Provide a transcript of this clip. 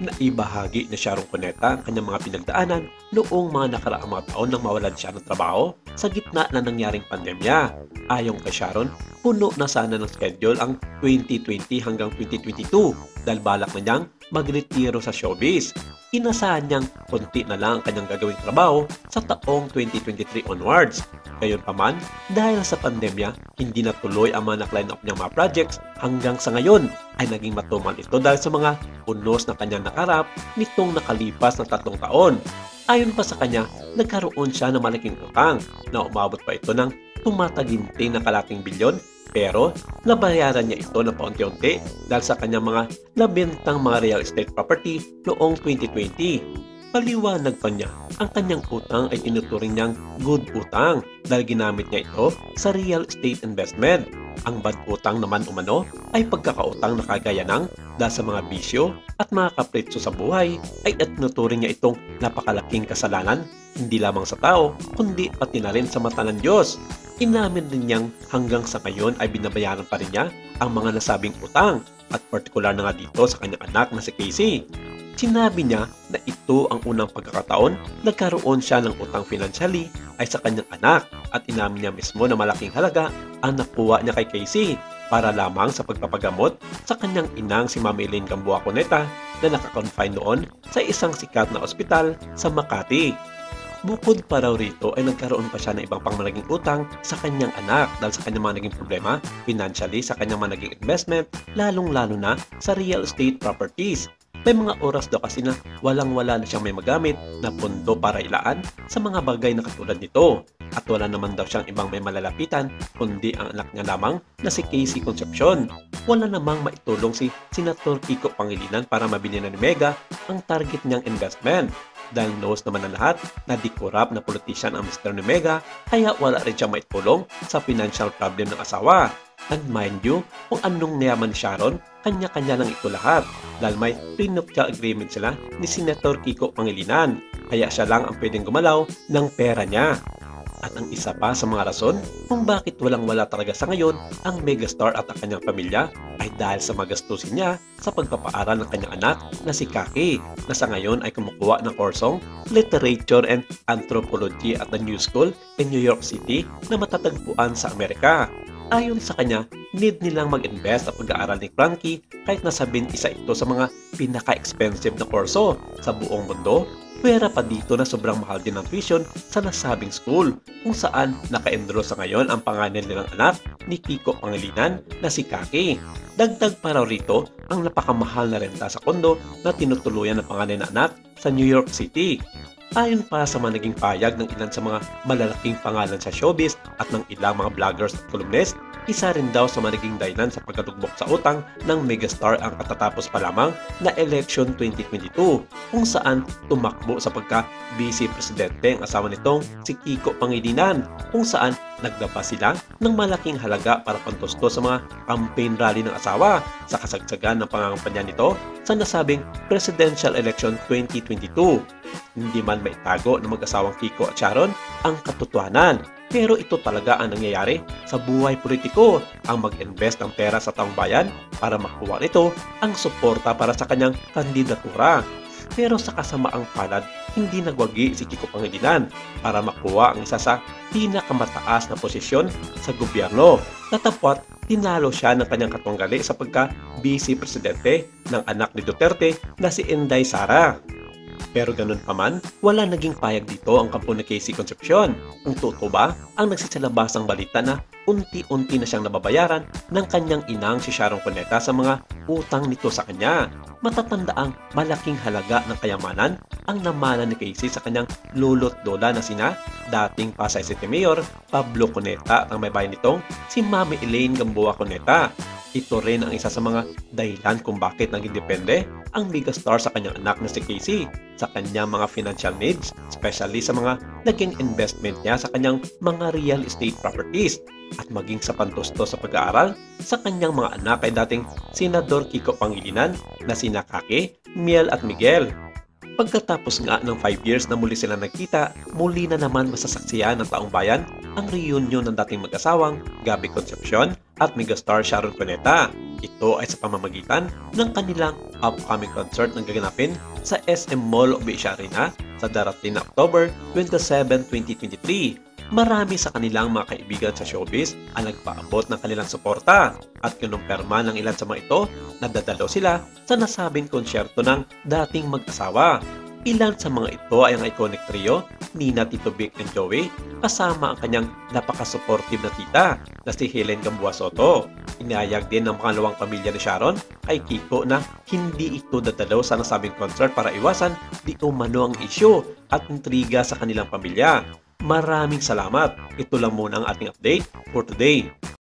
Naibahagi ni Sharon Cuneta ang kanyang mga pinagdaanan noong mga nakaraang mga taon nang mawalan siya ng trabaho sa gitna na nangyaring pandemya. Ayon kay Sharon, puno na sana ng schedule ang 2020 hanggang 2022 dahil balak na niyang magretiro sa showbiz. Inasahan niyang konti na lang ang kanyang gagawing trabaho sa taong 2023 onwards. Gayunpaman, dahil sa pandemya, hindi natuloy ang mga nakline up niyang mga projects hanggang sa ngayon ay naging matumal ito dahil sa mga unos na kanyang nakarap nitong nakalipas na 3 taon. Ayon pa sa kanya, nagkaroon siya ng malaking utang na umabot pa ito ng tumataginting na kalating bilyon, pero nabayaran niya ito ng paunti-unti dahil sa kanyang mga nabentang mga real estate property noong 2020. Paliwanag pa niya, ang kanyang utang ay tinuturing niyang good utang dahil ginamit niya ito sa real estate investment. Ang bad utang naman umano ay pagkakautang na kagaya ng dahil sa mga bisyo at mga kapritsyo sa buhay ay itinuturing niya itong napakalaking kasalanan hindi lamang sa tao kundi pati na rin sa mata ng Diyos. Inamin din niyang hanggang sa ngayon ay binabayaran pa rin niya ang mga nasabing utang at partikular na nga dito sa kanyang anak na si Casey. Sinabi niya na ito ang unang pagkakataon nagkaroon siya ng utang financially ay sa kanyang anak at inamin niya mismo na malaking halaga ang nakuha niya kay Casey para lamang sa pagpapagamot sa kanyang inang si Ma'am Elaine Gamboa Cuneta na nakakonfine noon sa isang sikat na ospital sa Makati. Bukod pa raw rito ay nagkaroon pa siya ng ibang pangmalaging utang sa kanyang anak dahil sa kanyang mga naging problema financially sa kanyang mga naging investment lalong-lalo na sa real estate properties. May mga oras daw kasi na walang-wala na siyang may magamit na pondo para ilaan sa mga bagay na katulad nito. At wala naman daw siyang ibang may malalapitan kundi ang anak niya lamang na si Casey Concepcion. Wala namang maitulong si Senator Kiko Pangilinan para mabili na ni Mega ang target niyang investment. Dahil knows naman na lahat na di corrupt na politician ang Mr. ni Mega kaya wala rin siyang maitulong sa financial problem ng asawa. And mind you, kung anong niyaman ni Sharon, kanya-kanya lang ito lahat dahil may prenuptial agreement sila ni Senator Kiko Pangilinan kaya siya lang ang pwedeng gumalaw ng pera niya. At ang isa pa sa mga rason kung bakit walang-wala talaga sa ngayon ang megastar at ang kanyang pamilya ay dahil sa magastusin niya sa pagpapaaral ng kanyang anak na si Kaki na sa ngayon ay kumukuha ng kursong Literature and Anthropology at the New School in New York City na matatagpuan sa Amerika. Ayon sa kanya, need nilang mag-invest sa pag-aaral ni Frankie kahit nasabing isa ito sa mga pinaka-expensive na kurso sa buong mundo. Pwera pa dito na sobrang mahal din ang tuition sa nasabing school kung saan naka-enroll sa ngayon ang panganay nilang anak ni Kiko Pangilinan na si Kaki. Dagdag pa raw rito ang napakamahal na renta sa kondo na tinutuluyan ng panganay na anak sa New York City. Ayon pa sa mga naging payag ng ilan sa mga malalaking pangalan sa showbiz at ng ilang mga vloggers at columnists, isa rin daw sa mga naging dahilan sa pagkatugbok sa utang ng megastar ang katatapos pa lamang na election 2022 kung saan tumakbo sa pagka-vice presidente ang asawa nitong si Kiko Pangilinan kung saan nagdapa sila ng malaking halaga para pantusto sa mga campaign rally ng asawa sa kasagsagan ng pangangampanya nito sa nasabing presidential election 2022. Hindi man maitago ng mag-asawang Kiko at Sharon ang katotohanan. Pero ito talaga ang nangyayari sa buhay politiko, ang mag-invest ng pera sa taong bayan para makuha nito ang suporta para sa kanyang kandidatura. Pero sa kasamaang palad, hindi nagwagi si Kiko Pangilinan para makuha ang isa sa pinakamataas na posisyon sa gobyerno. Natapot, tinalo siya ng kanyang katunggali sa pagka-vice presidente ng anak ni Duterte na si Inday Sara. Pero ganun pa man, wala naging payag dito ang kampo ni Casey Concepcion. Kung totoo ba, ang nagsisalabas ang balita na unti-unti na siyang nababayaran ng kanyang inang si Sharon Cuneta sa mga utang nito sa kanya. Matatandaang malaking halaga ng kayamanan ang namana ni Casey sa kanyang lolo't lola na sina dating Pasay City Mayor Pablo Cuneta at ang may bahay nitong si Mami Elaine Gamboa Cuneta. Ito rin ang isa sa mga dahilan kung bakit naging depende ang megastar sa kanyang anak na si Casey sa kanyang mga financial needs, especially sa mga naging investment niya sa kanyang mga real estate properties at maging sa pantusto sa pag-aaral sa kanyang mga anak kay dating Senador Kiko Pangilinan na sina Kaki, Miel at Miguel. Pagkatapos nga ng 5 years na muli sila nagkita, muli na naman masasaksiyan ng taong bayan ang reunion ng dating mag-asawang Gabby Concepcion at megastar Sharon Cuneta. Ito ay sa pamamagitan ng kanilang upcoming concert na gaganapin sa SM Mall of Asia Arena sa darating na October 27, 2023. Marami sa kanilang mga kaibigan sa showbiz ang nagpaabot ng kanilang suporta at kinumpirma ng ilan sa mga ito na dadalo sila sa nasabing konsyerto ng dating mag-asawa. Ilan sa mga ito ay ang iconic trio ni Tito Vic and Joey kasama ang kanyang napaka-supportive na tita na si Helen Gamboa Soto. Inayag din ng pangalawang pamilya ni Sharon kay Kiko na hindi ito dadalo sa nasabing concert para iwasan di umano ang isyu at intriga sa kanilang pamilya. Maraming salamat. Ito lang muna ang ating update for today.